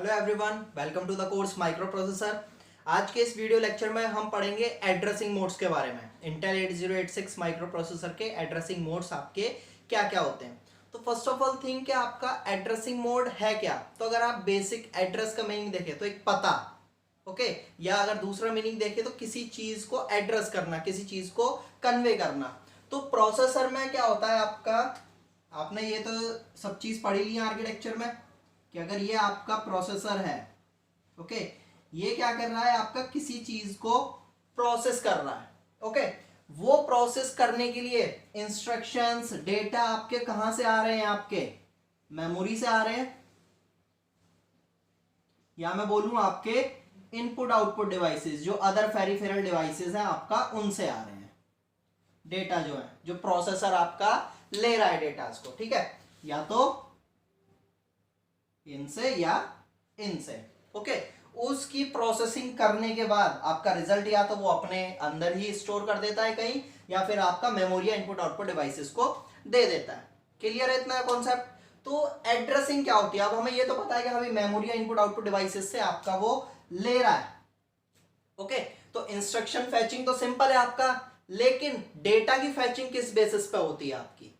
Hello everyone, welcome to the course microprocessor. आज के इस वीडियो लेक्चर में हम पढ़ेंगे एड्रेसिंग मोड्स के बारे में। इंटेल 8086 माइक्रो प्रोसेसर के एड्रेसिंग मोड्स आपके क्या क्या होते हैं। तो फर्स्ट ऑफ ऑल थिंक कि आपका एड्रेसिंग मोड है क्या। तो अगर आप बेसिक एड्रेस का मीनिंग देखें तो एक पता, ओके, या अगर दूसरा मीनिंग देखें तो किसी चीज को एड्रेस करना, किसी चीज को कन्वे करना। तो प्रोसेसर में क्या होता है आपका, आपने ये तो सब चीज पढ़ी ली है आर्किटेक्चर में कि अगर ये आपका प्रोसेसर है, ओके, ये क्या कर रहा है, आपका किसी चीज को प्रोसेस कर रहा है, ओके। वो प्रोसेस करने के लिए इंस्ट्रक्शंस, डेटा आपके कहां से आ रहे हैं, आपके मेमोरी से आ रहे हैं, या मैं बोलूं आपके इनपुट आउटपुट डिवाइसेस जो अदर पेरिफेरल डिवाइसेस हैं आपका, उनसे आ रहे हैं डेटा, जो है जो प्रोसेसर आपका ले रहा है डेटा को, ठीक है, या तो इनसे या इनसे, ओके। उसकी प्रोसेसिंग करने के बाद आपका रिजल्ट या तो वो अपने अंदर ही स्टोर कर देता है कहीं, या फिर आपका मेमोरी या इनपुट आउटपुट डिवाइसेस को दे देता है। क्लियर है इतना कॉन्सेप्ट। तो एड्रेसिंग क्या होती है, अब हमें ये तो पता है कि हमें मेमोरी या इनपुट आउटपुट डिवाइसेस से आपका वो ले रहा है, ओके। तो इंस्ट्रक्शन फैचिंग तो सिंपल है आपका, लेकिन डेटा की फैचिंग किस बेसिस पे होती है आपकी।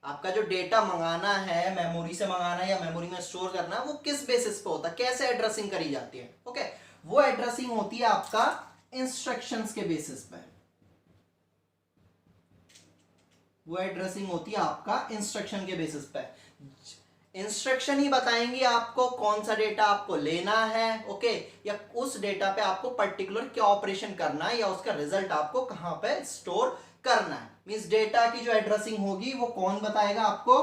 आपका जो डेटा मंगाना है, मेमोरी से मंगाना है या मेमोरी में स्टोर करना है, वो किस बेसिस पे होता है, कैसे एड्रेसिंग करी जाती है, ओके। वो एड्रेसिंग होती है आपका इंस्ट्रक्शंस के बेसिस पे। वो एड्रेसिंग होती है आपका इंस्ट्रक्शन के बेसिस पे। इंस्ट्रक्शन ही बताएंगे आपको कौन सा डेटा आपको लेना है, ओके, या उस डेटा पे आपको पर्टिकुलर क्या ऑपरेशन करना है, या उसका रिजल्ट आपको कहां पे स्टोर करना है। मींस डेटा की जो एड्रेसिंग होगी वो कौन बताएगा आपको,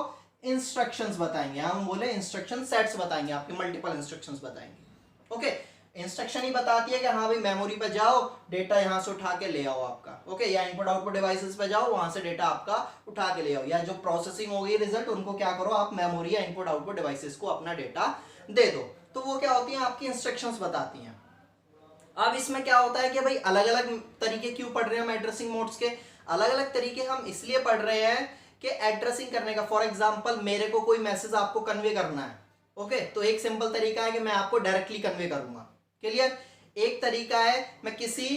इंस्ट्रक्शंस बताएंगे। हम बोले इंस्ट्रक्शन सेट्स बताएंगे, आपके मल्टीपल इंस्ट्रक्शंस बताएंगे, ओके। इंस्ट्रक्शन ही बताती है कि हाँ भाई मेमोरी पे जाओ, डेटा यहां से उठा के ले आओ आपका, ओके, या इनपुट आउटपुट डिवाइसेस पे जाओ, वहां से डेटा आपका उठा के ले आओ, या जो प्रोसेसिंग होगी रिजल्ट, उनको क्या करो आप, मेमोरी या इनपुट आउटपुट डिवाइसेस को अपना डेटा दे दो। तो वो क्या होती है, आपकी इंस्ट्रक्शंस बताती हैं। अब इसमें क्या होता है कि भाई अलग अलग तरीके क्यों पढ़ रहे हैं हम एड्रेसिंग मोड्स के। अलग अलग तरीके हम इसलिए पढ़ रहे हैं कि एड्रेसिंग करने का, फॉर एग्जांपल मेरे को कोई मैसेज आपको कन्वे करना है, ओके, तो एक सिंपल तरीका है कि मैं आपको डायरेक्टली कन्वे करूंगा, क्लियर। एक तरीका है मैं किसी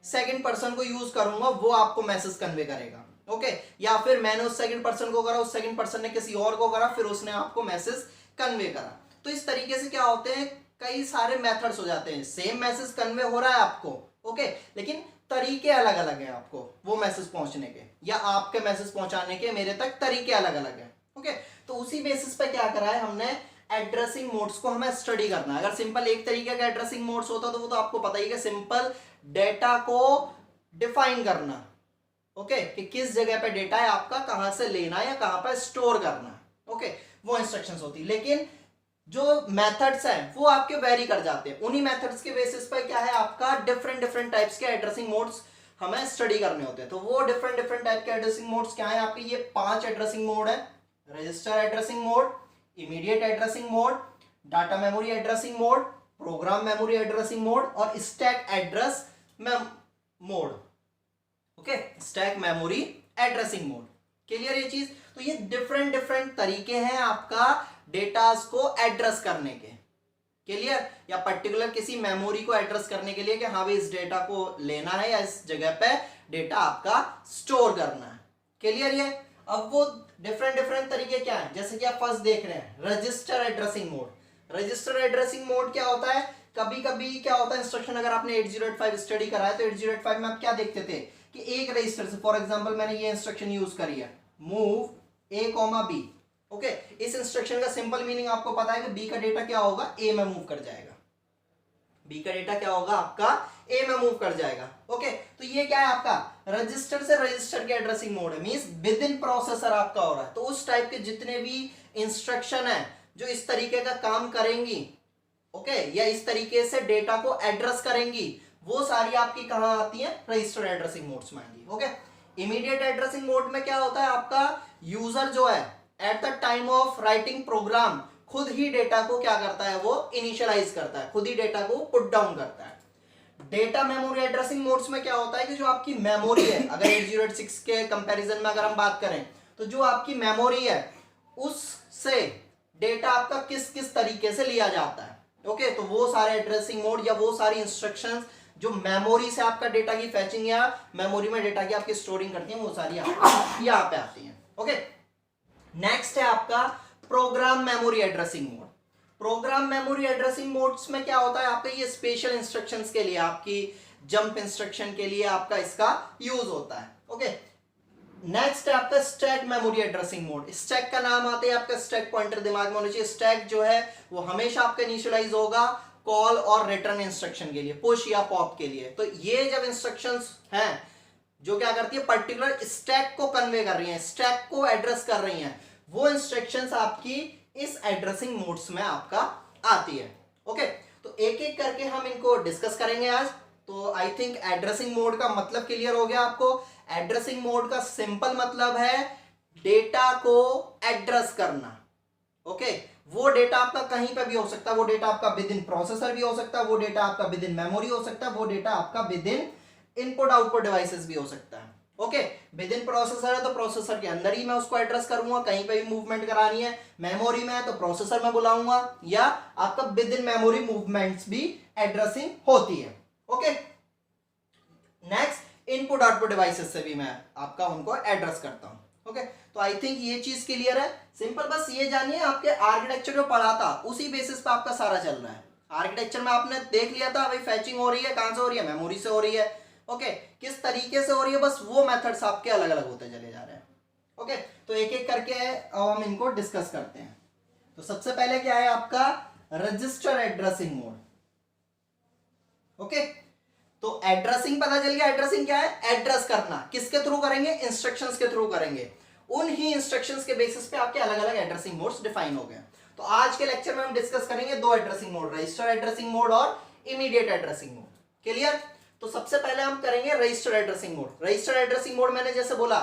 सेकंड पर्सन को यूज करूंगा, वो आपको मैसेज कन्वे करेगा, ओके, या फिर मैंने उस सेकंड पर्सन को करा, उस सेकंड पर्सन ने किसी और को करा, फिर उसने आपको मैसेज कन्वे करा। तो इस तरीके से क्या होते हैं, कई सारे मेथड्स हो जाते हैं, सेम मैसेज कन्वे हो रहा है आपको, ओके, लेकिन तरीके अलग अलग हैं आपको वो मैसेज पहुंचने के, या आपके मैसेज पहुंचाने के मेरे तक तरीके अलग अलग हैं, ओके। तो उसी बेसिस पे क्या करा है हमने, एड्रेसिंग मोड्स को हमें स्टडी करना है। अगर सिंपल एक तरीके का एड्रेसिंग मोड्स होता तो वो तो आपको पता ही है, सिंपल डेटा को डिफाइन करना, ओके, कि किस जगह पे डेटा है आपका, कहां से लेना है या कहां पे स्टोर करना है, ओके, वो इंस्ट्रक्शंस होती है। लेकिन जो मेथड्स हैं वो आपके वेरी कर जाते हैं। उन्हीं मेथड्स के बेसिस पर क्या है आपका, डिफरेंट डिफरेंट टाइप्स के एड्रेसिंग मोड्स हमें स्टडी करने होते हैं। तो वो डिफरेंट डिफरेंट टाइप के एड्रेसिंग मोड्स क्या है आपके, ये 5 एड्रेसिंग मोड है। Register addressing mode, immediate addressing mode, data memory addressing mode, program memory addressing mode, और stack address mode, okay, stack memory addressing mode. Clear ये चीज। तो ये डिफरेंट डिफरेंट तरीके हैं आपका डेटास को एड्रेस करने के, क्लियर, या पर्टिकुलर किसी मेमोरी को एड्रेस करने के लिए कि हाँ भाई इस डेटा को लेना है या इस जगह पे डेटा आपका स्टोर करना है, क्लियर ये। अब वो डिफरेंट डिफरेंट तरीके क्या है, जैसे कि आप फर्स्ट देख रहे हैं register addressing mode. Register addressing mode क्या होता है, कभी कभी क्या होता है इंस्ट्रक्शन, अगर आपने 8085 स्टडी करा है तो 8085 में आप क्या देखते थे कि एक रजिस्टर से, फॉर एग्जांपल मैंने ये इंस्ट्रक्शन यूज करी है, मूव ए कॉमा बी, ओके, इस इंस्ट्रक्शन का सिंपल मीनिंग आपको पता है कि बी का डेटा क्या होगा, ए में मूव कर जाएगा। बी का डेटा क्या होगा आपका, ए में मूव कर जाएगा, ओके। तो ये क्या है आपका, रजिस्टर से रजिस्टर के एड्रेसिंग मोड है, मींस विद इन प्रोसेसर आपका हो रहा है। तो उस टाइप के जितने भी इंस्ट्रक्शन है जो इस तरीके का काम करेंगी, ओके, या इस तरीके से डेटा को एड्रेस करेंगी, वो सारी आपकी कहां आती है, रजिस्टर एड्रेसिंग मोड्स में आएंगी, ओके। इमीडिएट एड्रेसिंग मोड में क्या होता है आपका, यूजर जो है at the time of writing program खुद ही डेटा को क्या करता है, वो इनिशियलाइज करता है, खुद ही डेटा को पुट डाउन करता है। डेटा मेमोरी एड्रेसिंग मोड्स में क्या होता है कि जो आपकी मेमोरी है, अगर 8086 के कंपैरिजन में अगर हम बात करें तो जो आपकी मेमोरी है उससे डेटा आपका किस किस तरीके से लिया जाता है, ओके, तो वो सारे एड्रेसिंग मोड या वो सारी इंस्ट्रक्शंस जो मेमोरी से आपका डेटा की फैचिंग या मेमोरी में डेटा की आपकी स्टोरिंग करती है, वो सारी यहाँ पे आती है। ओके, नेक्स्ट है आपका programme memory addressing mode. Program memory addressing modes में क्या होता है, आपका ये स्पेशल इंस्ट्रक्शंस के लिए, आपकी जंप इंस्ट्रक्शन के लिए आपका इसका यूज होता है। ओके, नेक्स्ट है आपका stack memory addressing mode. Stack का नाम आते हैं, आपका स्टैक पॉइंटर दिमाग में होना चाहिए। स्टैक जो है वो हमेशा आपका इनिशियलाइज होगा कॉल और रिटर्न इंस्ट्रक्शन के लिए, पुश या पॉप के लिए। तो ये जब इंस्ट्रक्शंस हैं जो क्या करती है, पर्टिकुलर स्टैक को कन्वे कर रही हैं, स्टैक को एड्रेस कर रही हैं, वो इंस्ट्रक्शंस आपकी इस एड्रेसिंग मोड्स में आपका आती है। ओके, तो एक एक करके हम इनको डिस्कस करेंगे आज। तो आई थिंक एड्रेसिंग मोड का मतलब क्लियर हो गया आपको। एड्रेसिंग मोड का सिंपल मतलब है डेटा को एड्रेस करना। ओके, वो डेटा आपका कहीं पर भी हो सकता है, वो डेटा आपका विद इन प्रोसेसर भी हो सकता है, वो डेटा आपका विद इन मेमोरी हो सकता है, वो डेटा आपका with in input output devices भी हो सकता है। ओके, विद इन प्रोसेसर है तो प्रोसेसर के अंदर ही मैं उसको एड्रेस करूंगा, कहीं पे भी मूवमेंट करानी है। मेमोरी में है तो प्रोसेसर में बुलाऊंगा, या आपका विद इन मेमोरी मूवमेंट्स भी एड्रेसिंग होती है। Okay, next input output devices से भी मैं आपका उनको एड्रेस करता हूं। ओके, तो आई थिंक ये चीज क्लियर है। सिंपल बस ये जानिए, आपके आर्किटेक्चर जो पढ़ा था उसी बेसिस पे आपका सारा चल रहा है। आर्किटेक्चर में आपने देख लिया था भाई फैचिंग हो रही है, कहां से हो रही है, मेमोरी से हो रही है। ओके, किस तरीके से हो रही है, बस वो मेथड्स आपके अलग अलग होते चले जा रहे हैं। ओके, तो एक एक करके अब हम इनको डिस्कस करते हैं। तो सबसे पहले क्या है आपका रजिस्टर एड्रेसिंग मोड। ओके, तो एड्रेसिंग पता चल गया। एड्रेसिंग क्या है, एड्रेस करना। किसके थ्रू करेंगे, इंस्ट्रक्शंस के थ्रू करेंगे। उन ही इंस्ट्रक्शंस के बेसिस पे आपके अलग अलग एड्रेसिंग मोड्स डिफाइन हो गए। तो आज के लेक्चर में हम डिस्कस करेंगे दो addressing mode, register addressing mode और इमीडिएट एड्रेसिंग मोड। क्लियर? तो सबसे पहले हम करेंगे register addressing mode. Register addressing mode मैंने जैसे बोला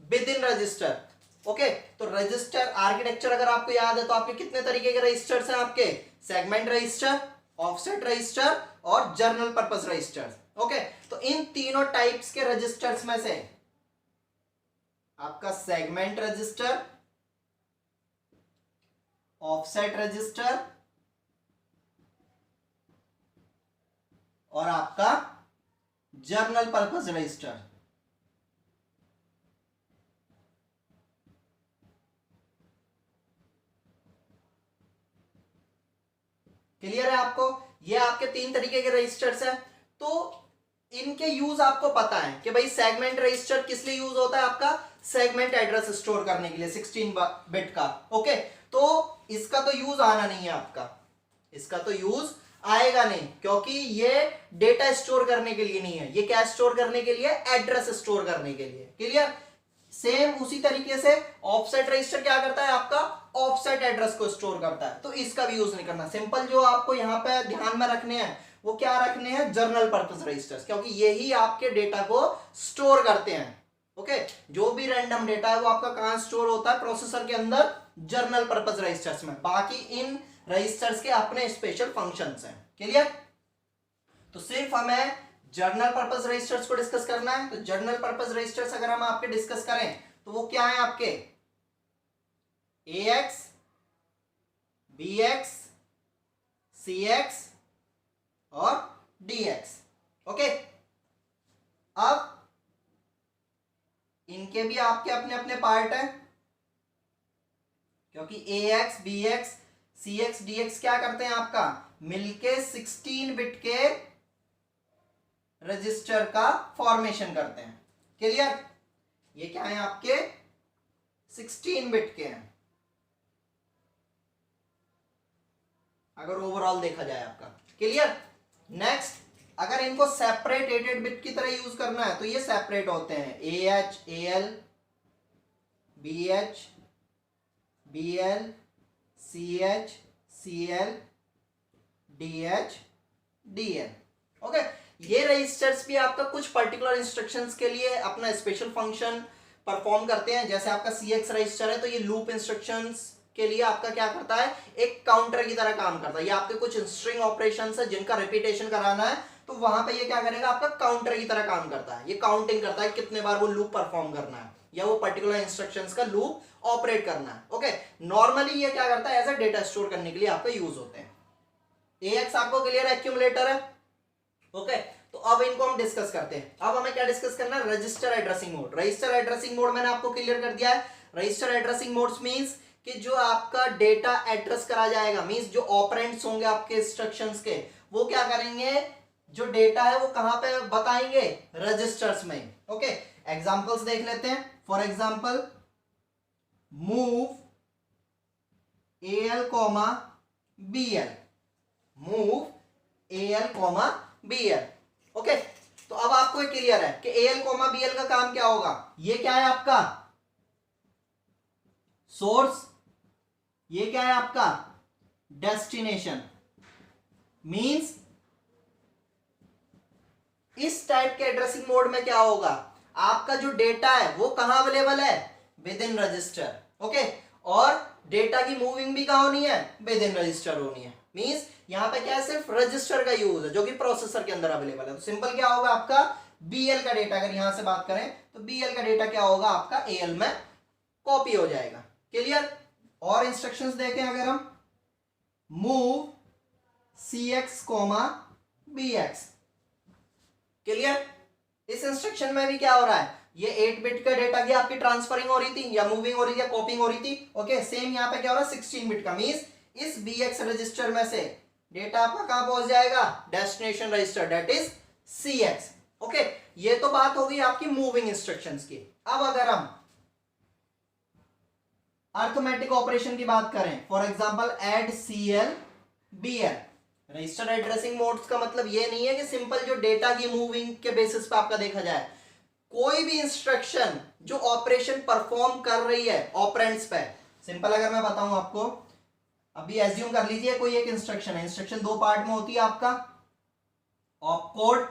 विद इन रजिस्टर। ओके, तो रजिस्टर आर्किटेक्चर अगर आपको याद है तो आपके कितने तरीके के रजिस्टर्स हैं आपके, सेगमेंट रजिस्टर, ऑफसेट रजिस्टर और जर्नल पर्पस रजिस्टर। ओके, तो इन तीनों टाइप्स के रजिस्टर्स में से आपका सेगमेंट रजिस्टर, ऑफसेट रजिस्टर और आपका जर्नल पर्पस रजिस्टर, क्लियर है आपको? ये आपके तीन तरीके के रजिस्टर्स हैं। तो इनके यूज आपको पता है कि भाई सेगमेंट रजिस्टर किस लिए यूज होता है, आपका सेगमेंट एड्रेस स्टोर करने के लिए 16 बिट का। ओके, तो इसका तो यूज आना नहीं है आपका, इसका तो यूज आएगा नहीं, क्योंकि ये डेटा स्टोर करने के लिए नहीं है। ये क्या स्टोर करने के लिए, एड्रेस स्टोर करने के लिए। क्लियर? सेम उसी तरीके से ऑफसेट रजिस्टर क्या करता है, आपका ऑफसेट एड्रेस को स्टोर करता है, तो इसका भी यूज नहीं करना। सिंपल जो आपको यहाँ पे ध्यान में रखने हैं वो क्या रखने हैं, जर्नल पर्पस रजिस्टर्स, क्योंकि यही आपके डेटा को स्टोर करते हैं। ओके, जो भी रैंडम डेटा है वो आपका कहां स्टोर होता है, प्रोसेसर के अंदर, जर्नल पर्पस रजिस्टर्स में। बाकी इन रजिस्टर्स के अपने स्पेशल फंक्शंस हैं। क्लियर? तो सिर्फ हमें जर्नल पर्पस रजिस्टर्स को डिस्कस करना है। तो जर्नल पर्पस रजिस्टर्स अगर हम आपके डिस्कस करें तो वो क्या है आपके, AX, BX, CX और DX। ओके, अब इनके भी आपके अपने अपने पार्ट हैं, क्योंकि AX, BX, CX, DX क्या करते हैं आपका, मिलके 16 बिट के रजिस्टर का फॉर्मेशन करते हैं। क्लियर? ये क्या है आपके 16 बिट के हैं अगर ओवरऑल देखा जाए आपका। क्लियर? नेक्स्ट, अगर इनको सेपरेट 8 बिट की तरह यूज करना है तो ये सेपरेट होते हैं, AH, AL, BH, BL, CH, CL, DH, DL। Okay, ये रजिस्टर्स भी आपका कुछ पर्टिकुलर इंस्ट्रक्शंस के लिए अपना स्पेशल फंक्शन परफॉर्म करते हैं। जैसे आपका CX रजिस्टर है तो ये लूप इंस्ट्रक्शंस के लिए आपका क्या करता है, एक काउंटर की तरह काम करता है। ये आपके कुछ स्ट्रिंग ऑपरेशंस है जिनका रिपीटेशन कराना है, तो वहां पे ये क्या करेगा, आपका काउंटर की तरह काम करता है। ये काउंटिंग करता है कितने बार वो लूप परफॉर्म करना है या वो पर्टिकुलर इंस्ट्रक्शंस का लूप ऑपरेट करना है। ओके, नॉर्मली ये क्या करता है, एज अ डेटा स्टोर करने के लिए आपका यूज होते हैं। AX आपको क्लियर है, एक्यूमुलेटर है। ओके, तो अब इनको हम डिस्कस करते हैं। अब हमें क्या डिस्कस करना है, register addressing mode. Register addressing mode मैंने आपको क्लियर कर दिया है। रजिस्टर एड्रेसिंग मोड्स मींस कि जो आपका डेटा एड्रेस करा जाएगा, मींस जो ऑपरेंड्स होंगे आपके इंस्ट्रक्शंस के, वो क्या करेंगे, जो डेटा है वो कहां पे बताएंगे, रजिस्टर्स में। ओके, एग्जांपल्स देख लेते हैं। For example move AL comma BL, move AL comma BL। Okay, तो अब आपको क्लियर है कि AL कॉमा BL का काम क्या होगा। ये क्या है आपका सोर्स, ये क्या है आपका डेस्टिनेशन। मींस इस टाइप के एड्रेसिंग मोड में क्या होगा, आपका जो डेटा है वो कहां अवेलेबल है, विद इन रजिस्टर। ओके, और डेटा की मूविंग भी कहां होनी है, विद इन रजिस्टर होनी है। मींस यहां पे क्या है, सिर्फ रजिस्टर का यूज है जो कि प्रोसेसर के अंदर अवेलेबल है। तो सिंपल क्या होगा आपका BL का डेटा, अगर यहां से बात करें तो BL का डेटा क्या होगा आपका AL में कॉपी हो जाएगा। क्लियर। और इंस्ट्रक्शंस देखें अगर हम, move CX comma BX। Clear. इस इंस्ट्रक्शन में भी क्या हो रहा है, ये 8 बिट का डेटा की आपकी ट्रांसफरिंग हो रही थी या मूविंग हो रही थी या कॉपिंग हो रही थी। ओके, सेम यहाँ पे क्या हो रहा है 16 बिट का। मींस इस BX रजिस्टर में से डेटा आपका कहां पहुंच जाएगा, destination register, that is CX। Okay, ये तो बात होगी आपकी मूविंग इंस्ट्रक्शंस की। अब अगर हम अर्थमेटिक ऑपरेशन की बात करें, for example add CL BL। Register addressing modes का मतलब ये नहीं है कि सिंपल जो डेटा की मूविंग के बेसिस पे आपका देखा जाए, कोई भी इंस्ट्रक्शन जो ऑपरेशन परफॉर्म कर रही है ऑपरेंड्स पे। सिंपल अगर मैं बताऊं आपको, अभी एज्यूम कर लीजिए कोई एक इंस्ट्रक्शन है। इंस्ट्रक्शन दो पार्ट में होती है आपका, ऑपकोड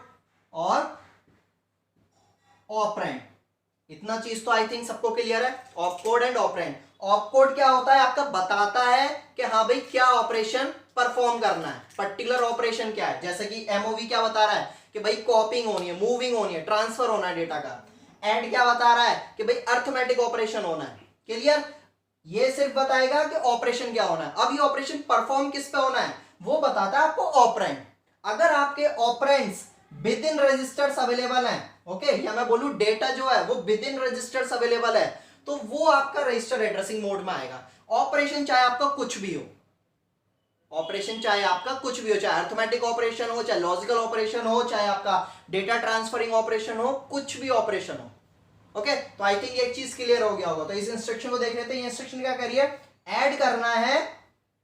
और ऑपरेंड। इतना चीज तो आई थिंक सबको क्लियर है, ऑपकोड एंड ऑपरेंड। ऑपकोड क्या होता है आपका, बताता है कि हाँ भाई क्या ऑपरेशन परफॉर्म करना है, पर्टिकुलर ऑपरेशन क्या है। जैसे कि एमओवी क्या बता रहा है कि भाई कॉपिंग होनी है, मूविंग होनी है, ट्रांसफर होना है डेटा का। एंड क्या बता रहा है कि भाई अर्थमेटिक ऑपरेशन होना है। क्लियर। ये सिर्फ बताएगा कि ऑपरेशन क्या होना है। अब ये ऑपरेशन परफॉर्म किस पे होना है वो बताता है आपको ऑपरेंड। अगर आपके operands within registers available हैं, ओके, या मैं बोलूं डेटा जो है वो विद इन रजिस्टर्स अवेलेबल है, तो वो आपका रजिस्टर एड्रेसिंग मोड में आएगा। ऑपरेशन चाहे आपका कुछ भी हो, ऑपरेशन चाहे आपका कुछ भी हो, चाहे अर्थमेटिक ऑपरेशन हो, चाहे लॉजिकल ऑपरेशन हो, चाहे आपका डेटा ट्रांसफरिंग ऑपरेशन हो, कुछ भी ऑपरेशन हो। ओके, तो आई थिंक एक चीज क्लियर हो गया होगा। तो इस इंस्ट्रक्शन को देख लेते हैं। ये इंस्ट्रक्शन क्या करिए, ऐड करना है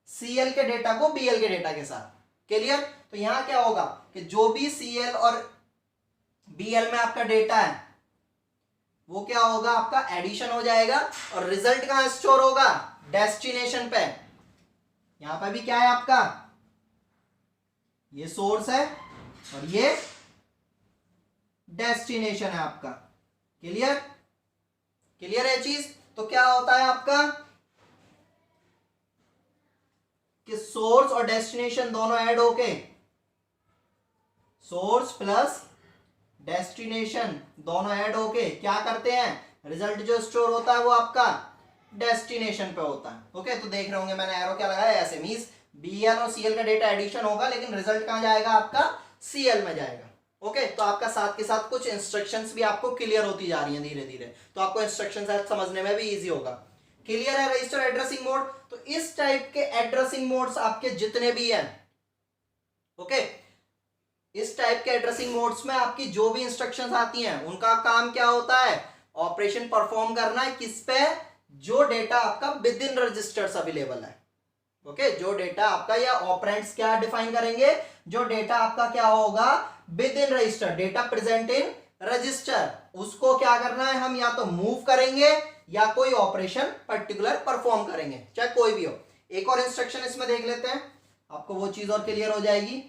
CL के डेटा को BL के डेटा के साथ। क्लियर। तो यहां क्या होगा कि जो भी CL और BL में आपका डेटा है वो क्या होगा, आपका एडिशन हो जाएगा और रिजल्ट कहां स्टोर होगा, डेस्टिनेशन पे। यहां पर भी क्या है आपका, ये सोर्स है और ये डेस्टिनेशन है आपका। क्लियर। क्लियर है चीज। तो क्या होता है आपका कि सोर्स और डेस्टिनेशन दोनों ऐड होके, सोर्स प्लस डेस्टिनेशन दोनों ऐड होके क्या करते हैं, रिजल्ट जो स्टोर होता है वो आपका डेस्टिनेशन पे होता है। ओके, तो देख रहे होंगे मैंने एरो क्या लगाया, ऐसे मींस BL और CL का डेटा एडिशन होगा, लेकिन रिजल्ट कहां जाएगा, आपका CL में जाएगा। ओके, तो आपका साथ के साथ कुछ इंस्ट्रक्शंस भी आपको क्लियर होती जा रही हैं धीरे धीरे, तो आपको इंस्ट्रक्शंस समझने में भी इजी होगा। क्लियर है रजिस्टर एड्रेसिंग मोड। तो इस टाइप के एड्रेसिंग मोड्स आपके जितने भी हैं, ओके, इस टाइप के एड्रेसिंग मोड्स में आपकी जो भी इंस्ट्रक्शंस आती हैं उनका काम क्या होता है, ऑपरेशन परफॉर्म करना है किस पे, जो डेटा आपका विद इन रजिस्टर्स अवेलेबल है। ओके, जो डेटा आपका, या ऑपरेंड्स क्या डिफाइन करेंगे, जो डेटा आपका क्या होगा with in register, data present in register, उसको क्या करना है, हम या तो मूव करेंगे या कोई ऑपरेशन पर्टिकुलर परफॉर्म करेंगे, चाहे कोई भी हो। एक और इंस्ट्रक्शन इसमें देख लेते हैं, आपको वो चीज और क्लियर हो जाएगी।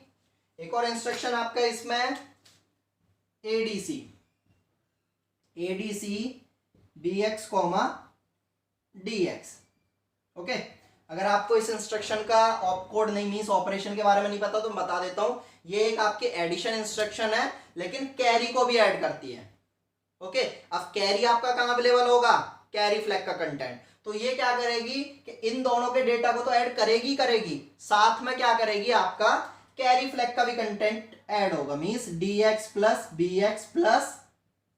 एक और इंस्ट्रक्शन आपका इसमें ADC BX DX। ओके, अगर आपको इस इंस्ट्रक्शन का ऑपकोड नहीं, मींस ऑपरेशन के बारे में नहीं पता, तो मैं बता देता हूं। ये एक आपकी एडिशन इंस्ट्रक्शन है, लेकिन कैरी को भी ऐड करती है। ओके, अब कैरी आपका कहां अवेलेबल होगा, कैरी फ्लैग का कंटेंट। तो ये क्या करेगी कि इन दोनों के डेटा को तो ऐड करेगी करेगी, साथ में क्या करेगी, आपका कैरी फ्लैग का भी कंटेंट ऐड होगा, means dx plus bx plus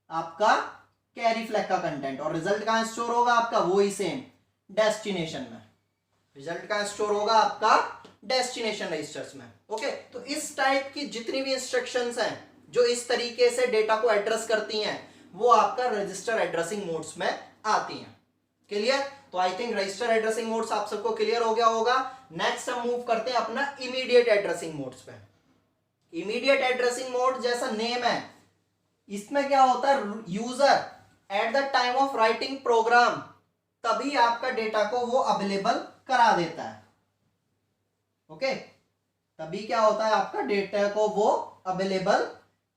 आपका कैरी फ्लैग का कंटेंट, और रिजल्ट कहां स्टोर होगा आपका, वही सेम डेस्टिनेशन में, रिजल्ट कहां स्टोर होगा आपका डेस्टिनेशन रजिस्टर्स में। ओके, तो इस टाइप की जितनी भी इंस्ट्रक्शंस हैं जो इस तरीके से डेटा को एड्रेस करती हैं वो आपका रजिस्टर एड्रेसिंग मोड्स में आती हैं। क्लियर? तो I think register addressing modes आप सबको क्लियर हो गया होगा। नेक्स्ट हम मूव करते हैं अपना इमीडिएट एड्रेसिंग मोड्स पे। इमीडिएट एड्रेसिंग मोड जैसा नेम है, इसमें क्या होता है, user at the time of writing program तभी आपका डेटा को वो अवेलेबल करा देता है। ओके, तभी क्या होता है, आपका डेटा को वो अवेलेबल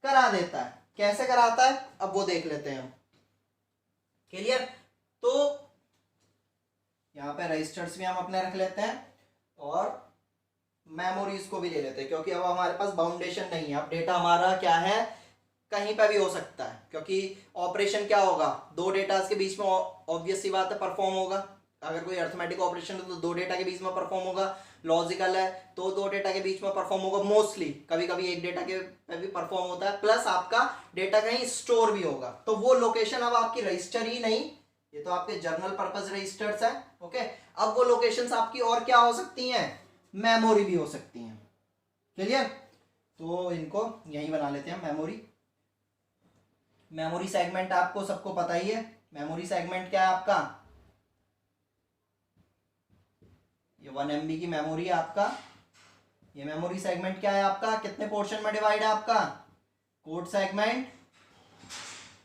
करा देता है। कैसे कराता है अब वो देख लेते हैं हम। क्लियर? तो यहां पे रजिस्टर्स भी हम अपने रख लेते हैं और मेमोरीज को भी ले लेते हैं, क्योंकि अब हमारे पास बाउंडेशन नहीं है, अब डेटा हमारा क्या है, कहीं पे भी हो सकता है, क्योंकि ऑपरेशन क्या होगा, दो डेटास के बीच में ऑब्वियस सी बात है परफॉर्म होगा। अगर कोई अर्थमेटिक ऑपरेशन है तो दो डेटा के बीच में परफॉर्म होगा, लॉजिकल है तो दो डेटा के बीच में परफॉर्म होगा मोस्टली, कभी कभी एक डेटा के पे भी परफॉर्म होता है, प्लस आपका डेटा कहीं स्टोर भी होगा। तो वो लोकेशन अब आपकी रजिस्टर ही नहीं, ये तो आपके जर्नल पर्पस रजिस्टर्स है। ओके, अब वो लोकेशंस आपकी और क्या हो सकती हैं, मेमोरी भी हो सकती हैं। क्लियर? तो इनको यही बना लेते हैं मेमोरी। मेमोरी सेगमेंट आपको सबको पता ही है, मेमोरी सेगमेंट क्या है आपका, ये 1 MB की मेमोरी है आपका। ये मेमोरी सेगमेंट क्या है आपका, कितने पोर्शन में डिवाइड है आपका, code segment,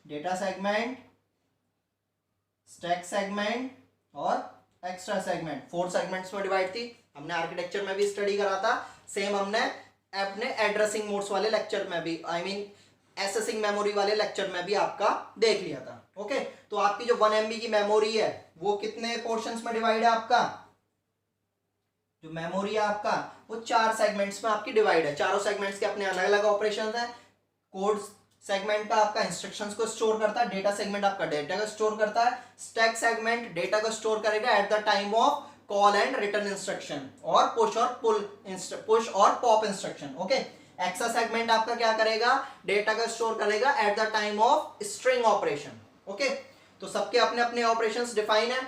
data segment, stack segment और एक्स्ट्रा सेगमेंट, 4 सेगमेंट्स में डिवाइड थी। हमने आर्किटेक्चर में भी स्टडी करा था, सेम हमने अपने एड्रेसिंग मोड्स वाले लेक्चर में भी, आई मीन एसेसिंग मेमोरी वाले लेक्चर में भी आपका देख लिया था। ओके, तो आपकी जो 1 MB की मेमोरी है वो कितने पोर्शंस में डिवाइड है, आपका जो मेमोरी है आपका वो 4 सेगमेंट्स में आपकी डिवाइड है। चारों सेगमेंट्स के अपने अलग अलग ऑपरेशंस हैं। कोड सेगमेंट का आपका इंस्ट्रक्शंस को स्टोर करता है, डेटा सेगमेंट आपका डेटा को स्टोर करता है, स्टैक सेगमेंट डेटा को स्टोर करेगा eight the time of call and return instruction और पुश और pop instruction. Okay, extra segment आपका क्या करेगा, डेटा का स्टोर करेगा eight the time of string operation. Okay, तो सबके अपने अपने ऑपरेशंस डिफाइन है।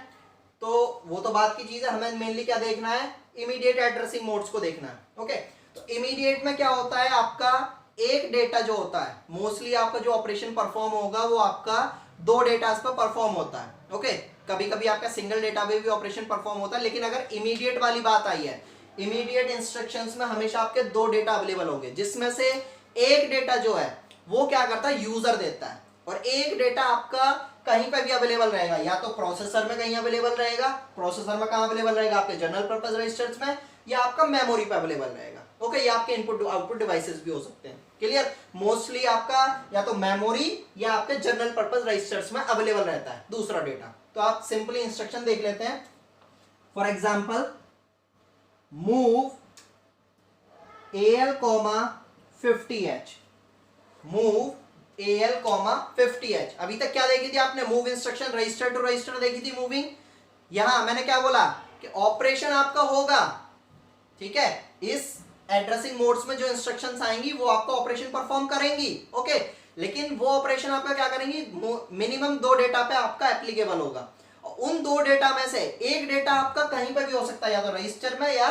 तो वो तो बात की चीज है, हमें मेनली क्या देखना है, इमीडिएट एड्रेसिंग मोड्स को देखना है। ओके, तो इमीडिएट में क्या होता है, आपका एक डेटा जो होता है, मोस्टली आपका जो ऑपरेशन परफॉर्म होगा वो आपका 2 डेटा पर परफॉर्म होता है। ओके, कभी कभी आपका सिंगल डेटा पे भी ऑपरेशन परफॉर्म होता है, लेकिन अगर इमीडिएट वाली बात आई है, इमीडिएट इंस्ट्रक्शंस में हमेशा आपके 2 डेटा अवेलेबल होंगे, जिसमें से एक डेटा जो है वो क्या करता है, यूजर देता है, और एक डेटा आपका कहीं पे भी अवेलेबल रहेगा, या तो प्रोसेसर में कहीं अवेलेबल रहेगा, प्रोसेसर में कहां अवेलेबल रहेगा, आपके जनरल पर्पस रजिस्टर्स में, या आपका मेमोरी पे अवेलेबल रहेगा। ओके, ये आपके इनपुट आउटपुट डिवाइसेस भी हो सकते हैं। क्लियर? मोस्टली आपका या तो मेमोरी या आपके जनरल पर्पस रजिस्टर्स में अवेलेबल रहता है दूसरा डेटा। तो आप सिंपली इंस्ट्रक्शन देख लेते हैं। For example, move AL, 50H, move AL, 50H। अभी तक क्या देखी थी आपने, move instruction register to register देखी थी मूविंग। यहां मैंने क्या बोला कि ऑपरेशन आपका होगा, ठीक है, इस एड्रेसिंग मोड्स में जो इंस्ट्रक्शंस आएंगी वो आपका ऑपरेशन परफॉर्म करेंगी। ओके, लेकिन वो ऑपरेशन आपका क्या करेंगी, मिनिमम 2 डेटा पे आपका एप्लीकेबल होगा। उन 2 डेटा में से एक डेटा आपका कहीं पे भी हो सकता है, या तो रजिस्टर में या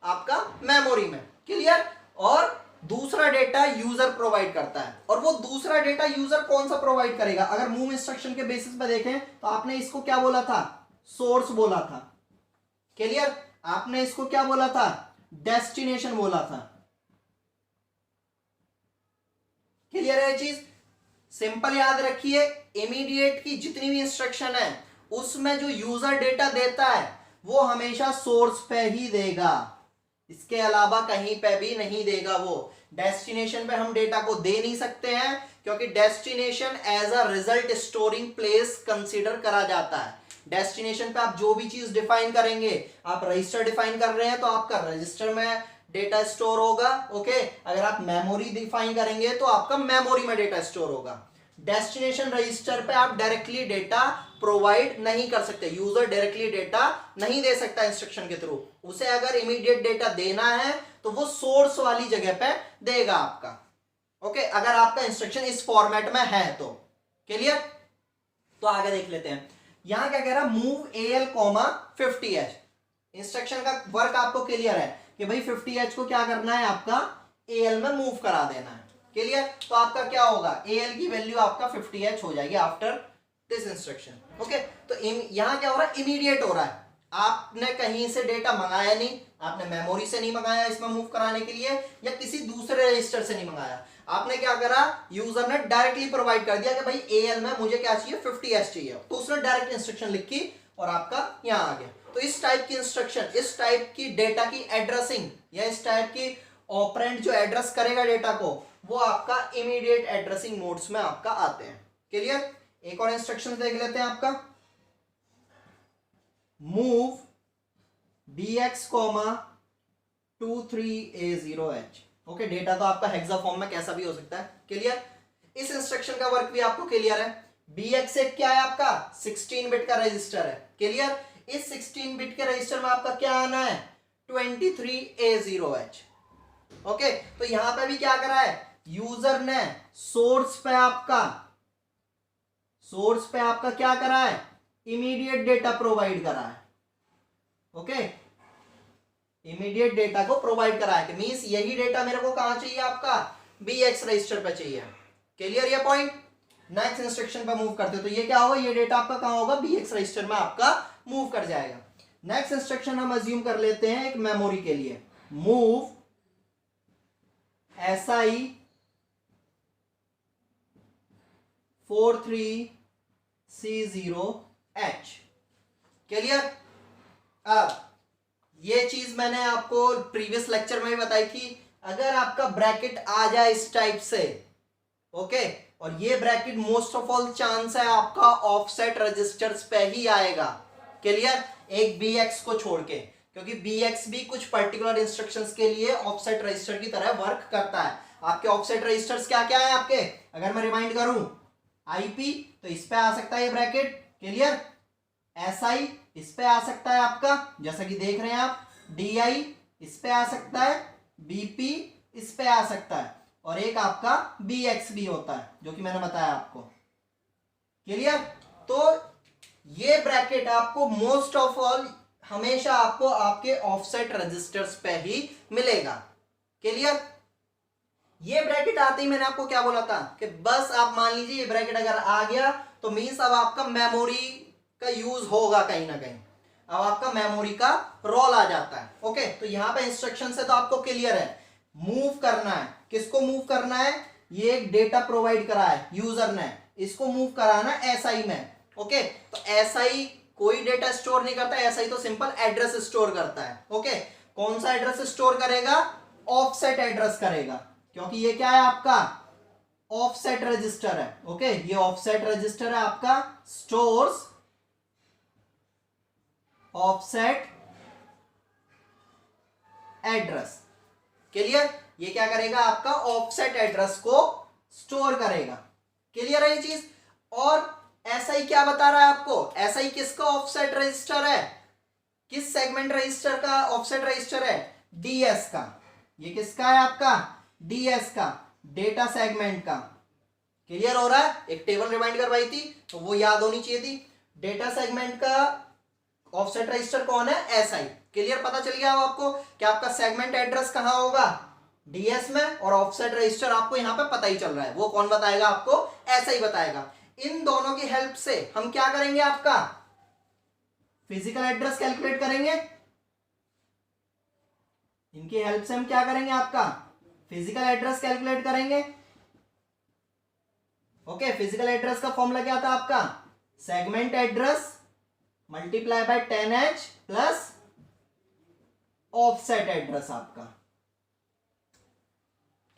आपका मेमोरी में। क्लियर? और दूसरा डेटा यूजर प्रोवाइड करता है, और वो दूसरा डेटा यूजर कौन सा प्रोवाइड करेगा, अगर मूव इंस्ट्रक्शन के बेसिस पे देखें तो आपने इसको क्या बोला था, सोर्स बोला था। क्लियर? आपने इसको क्या बोला था, डेस्टिनेशन बोला था। क्लियर है चीज? सिंपल याद रखिए, इमीडिएट की जितनी भी इंस्ट्रक्शन है उसमें जो यूजर डेटा देता है वो हमेशा सोर्स पे ही देगा, इसके अलावा कहीं पे भी नहीं देगा। वो डेस्टिनेशन पे हम डेटा को दे नहीं सकते हैं, क्योंकि destination as a result storing place consider करा जाता है। डेस्टिनेशन पे आप जो भी चीज डिफाइन करेंगे, आप रजिस्टर डिफाइन कर रहे हैं तो आपका रजिस्टर में डेटा स्टोर होगा। ओके, अगर आप मेमोरी डिफाइन करेंगे तो आपका मेमोरी में डेटा स्टोर होगा। डेस्टिनेशन रजिस्टर पे आप डायरेक्टली डेटा प्रोवाइड नहीं कर सकते, यूजर डायरेक्टली डेटा नहीं दे सकता इंस्ट्रक्शन के थ्रू। उसे अगर इमीडिएट डेटा देना है तो वो सोर्स वाली जगह पे देगा आपका। ओके, अगर आपका इंस्ट्रक्शन इस फॉर्मेट में है तो। क्लियर? तो आगे देख लेते हैं, यहां क्या कह रहा है, मूव AL 50H। इंस्ट्रक्शन का वर्क आपको क्लियर है कि भाई 50H को क्या करना है, आपका AL में मूव करा देना है। क्लियर? तो आपका क्या होगा, AL की वैल्यू आपका 50H हो जाएगी आफ्टर दिस इंस्ट्रक्शन। ओके, तो यहां क्या हो रहा है, इमीडिएट हो रहा है। आपने कहीं से डेटा मंगाया नहीं, आपने मेमोरी से नहीं मंगाया इसमें मूव कराने के लिए, या किसी दूसरे रजिस्टर से नहीं मंगाया, आपने क्या करा, यूजर ने डायरेक्टली प्रोवाइड कर दिया कि भाई AL में मुझे क्या चाहिए, 50H चाहिए, तो उसने डायरेक्ट इंस्ट्रक्शन लिखी और आपका यहां आ गया। तो इस टाइप की इंस्ट्रक्शन, इस टाइप की डेटा की एड्रेसिंग, या इस टाइप की ऑपरेंड जो एड्रेस करेगा डेटा को, वो आपका इमीडिएट एड्रेसिंग मोड्स में आपका आते हैं। क्लियर? एक और इंस्ट्रक्शन देख लेते हैं आपका, move BX, 23A0H। Okay, data तो आपका हेक्सा फॉर्म में कैसा भी हो सकता है। क्लियर? इस इंस्ट्रक्शन का वर्क भी आपको क्लियर है। BX एक क्या है, आपका 16 बिट का रजिस्टर है। क्लियर? इस 16 बिट के रजिस्टर में आपका क्या आना है, 23A0H। ओके, तो यहां पे भी क्या करा है, यूजर ने सोर्स पे आपका क्या करा है, इमीडिएट डेटा प्रोवाइड करा है। ओके, इमीडिएट डेटा को प्रोवाइड करा है, कि मींस यही डेटा मेरे को कहां चाहिए, आपका BX रजिस्टर पे चाहिए। क्लियर ये पॉइंट? नेक्स्ट इंस्ट्रक्शन पे मूव करते हो तो ये क्या होगा, ये डेटा आपका कहां होगा, BX रजिस्टर में आपका मूव कर जाएगा। नेक्स्ट इंस्ट्रक्शन हम अज्यूम कर लेते हैं एक मेमोरी के लिए, मूव SI 43C0H। क्लियर? अब ये चीज मैंने आपको प्रीवियस लेक्चर में भी बताई थी, अगर आपका ब्रैकेट आ जाए इस टाइप से, ओके, और ये bracket most of all chance है आपका ऑफसेट रजिस्टर्स पे ही आएगा। क्लियर? एक BX को छोड़ के, क्योंकि BX भी कुछ पर्टिकुलर इंस्ट्रक्शंस के लिए ऑफसेट रजिस्टर की तरह वर्क करता है। आपके ऑफसेट रजिस्टर्स क्या क्या है आपके, अगर मैं रिमाइंड करूं, IP तो इस पे आ सकता है ये ब्रैकेट। क्लियर? SI इस पे आ सकता है आपका, जैसा कि देख रहे हैं आप, DI इस पे आ सकता है, BP इस पे आ सकता है, और एक आपका BX भी होता है जो कि मैंने बताया आपको। क्लियर? तो ये ब्रैकेट आपको मोस्ट ऑफ ऑल हमेशा आपको आपके ऑफसेट रजिस्टर्स पे ही मिलेगा। क्लियर? ये ब्रैकेट आते ही मैंने आपको क्या बोला था कि बस आप मान लीजिए ये ब्रैकेट अगर आ गया तो मींस अब आपका मेमोरी का यूज होगा कहीं ना कहीं, अब आपका मेमोरी का रोल आ जाता है। ओके, तो यहां पे इंस्ट्रक्शन से तो आपको क्लियर है, मूव करना है, किसको मूव करना है, ये एक डेटा प्रोवाइड करा है यूजर ने, इसको मूव कराना है SI में। ओके, तो SI कोई डेटा स्टोर नहीं करता, SI तो सिंपल एड्रेस स्टोर करता है। ओके, कौन सा एड्रेस स्टोर करेगा, ऑफसेट एड्रेस करेगा, क्योंकि ये क्या है, आपका ऑफसेट रजिस्टर है। ओके, ये ऑफसेट रजिस्टर है आपका, स्टोर्स ऑफसेट एड्रेस। क्लियर? ये क्या करेगा, आपका ऑफसेट एड्रेस को स्टोर करेगा। क्लियर है ये चीज? और SI क्या बता रहा है आपको, SI किसका ऑफसेट रजिस्टर है, किस सेगमेंट रजिस्टर का ऑफसेट रजिस्टर है, DS का। ये किसका है, आपका DS का, डेटा सेगमेंट का। क्लियर हो रहा है? एक टेबल रिमाइंड करवाई थी तो वो याद होनी चाहिए थी। डेटा सेगमेंट का ऑफसेट रजिस्टर कौन है, SI। क्लियर? पता चल गया आपको कि आपका सेगमेंट एड्रेस कहां होगा, DS में, और ऑफसेट रजिस्टर आपको यहां पे पता ही चल रहा है, वो कौन बताएगा आपको, SI बताएगा। इन दोनों की हेल्प से हम क्या करेंगे, आपका फिजिकल एड्रेस कैलकुलेट करेंगे। इनकी हेल्प से हम क्या करेंगे, आपका फिजिकल एड्रेस कैलकुलेट करेंगे। ओके, फिजिकल एड्रेस का फॉर्मूला क्या था आपका, segment address multiply by 10H plus offset address आपका।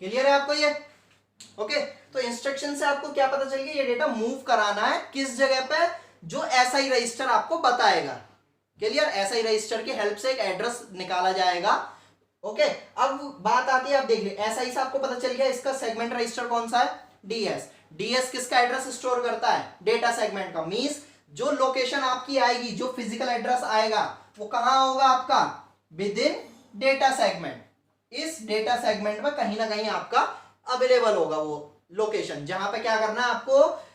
क्लियर है आपको ये? ओके, तो इंस्ट्रक्शन से आपको क्या पता चल गया, ये डेटा मूव कराना है किस जगह पे, जो SI रजिस्टर आपको बताएगा। क्लियर? SI रजिस्टर की हेल्प से एक एड्रेस निकाला जाएगा। ओके, अब बात आती है, आप देख लीजिए SI से आपको पता चल गया इसका सेगमेंट रजिस्टर कौन सा है, DS। डीएस किसका एड्रेस स्टोर करता है? डेटा सेगमेंट का। मींस जो लोकेशन आपकी आएगी, जो फिजिकल एड्रेस आएगा वो कहां होगा आपका? With in data segment. इस डेटा सेगमेंट में कहीं ना कहीं आपका अवेलेबल होगा वो लोकेशन, जहां पे क्या करना है आपको?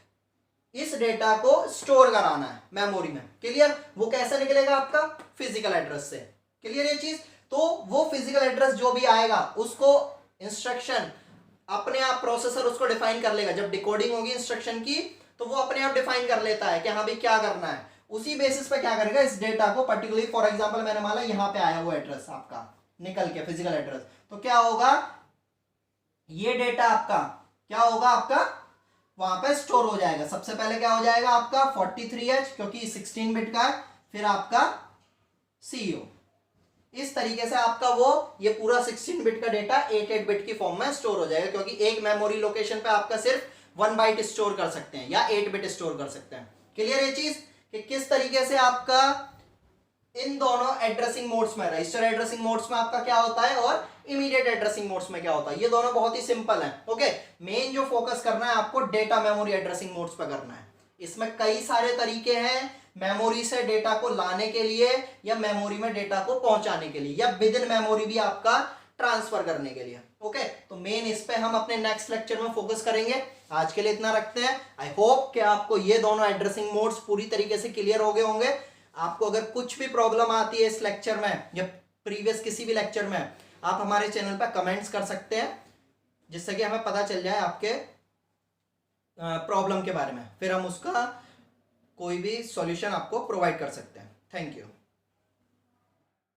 इस डेटा को स्टोर कराना है मेमोरी में। क्लियर? वो कैसे निकलेगा आपका? फिजिकल एड्रेस से। क्लियर ये चीज? तो वो फिजिकल एड्रेस जो भी आएगा उसको इंस्ट्रक्शन अपने आप प्रोसेसर उसको डिफाइन कर लेगा। जब डिकोडिंग होगी इंस्ट्रक्शन की तो वो अपने आप डिफाइन कर लेता है कि हाँ भाई क्या करना है। उसी बेसिस पे क्या करेगा? इस डेटा को पर्टिकुलरली, फॉर एग्जांपल मैंने माना यहाँ पे आया वो एड्रेस आपका निकल के फिजिकल एड्रेस, तो क्या होगा? ये डेटा आपका क्या होगा? आपका वहां पे स्टोर हो जाएगा। सबसे पहले क्या हो जाएगा आपका? 43H, क्योंकि 16 बिट का है, फिर आपका CO। इस तरीके से आपका वो ये पूरा 16 बिट का डेटा 8 बिट की फॉर्म में स्टोर हो जाएगा, क्योंकि एक मेमोरी लोकेशन पे आपका सिर्फ 1 बाइट स्टोर कर सकते हैं या 8 बिट स्टोर कर सकते हैं। क्लियर ये चीज कि किस तरीके से आपका इन दोनों एड्रेसिंग मोड्स में, रजिस्टर एड्रेसिंग मोड्स में आपका क्या होता है और इमीडिएट एड्रेसिंग मोड्स में क्या होता है। ये दोनों बहुत ही सिंपल है। ओके, मेन जो फोकस करना है आपको डेटा मेमोरी एड्रेसिंग मोड्स पर करना है। इसमें कई सारे तरीके हैं मेमोरी से डेटा को लाने के लिए या मेमोरी में डेटा को पहुंचाने के लिए या विद इन मेमोरी भी आपका ट्रांसफर करने के लिए। ओके, तो मेन इस पे हम अपने नेक्स्ट लेक्चर में फोकस करेंगे। आज के लिए इतना रखते हैं। आई होप कि आपको ये दोनों एड्रेसिंग मोड्स पूरी तरीके से क्लियर हो गए होंगे। आपको अगर कुछ भी प्रॉब्लम आती है इस लेक्चर में या प्रीवियस किसी भी लेक्चर में, आप हमारे चैनल पर कमेंट्स कर सकते हैं, जिससे कि हमें पता चल जाए आपके प्रॉब्लम के बारे में, फिर हम उसका कोई भी सॉल्यूशन आपको प्रोवाइड कर सकते हैं। Thank you.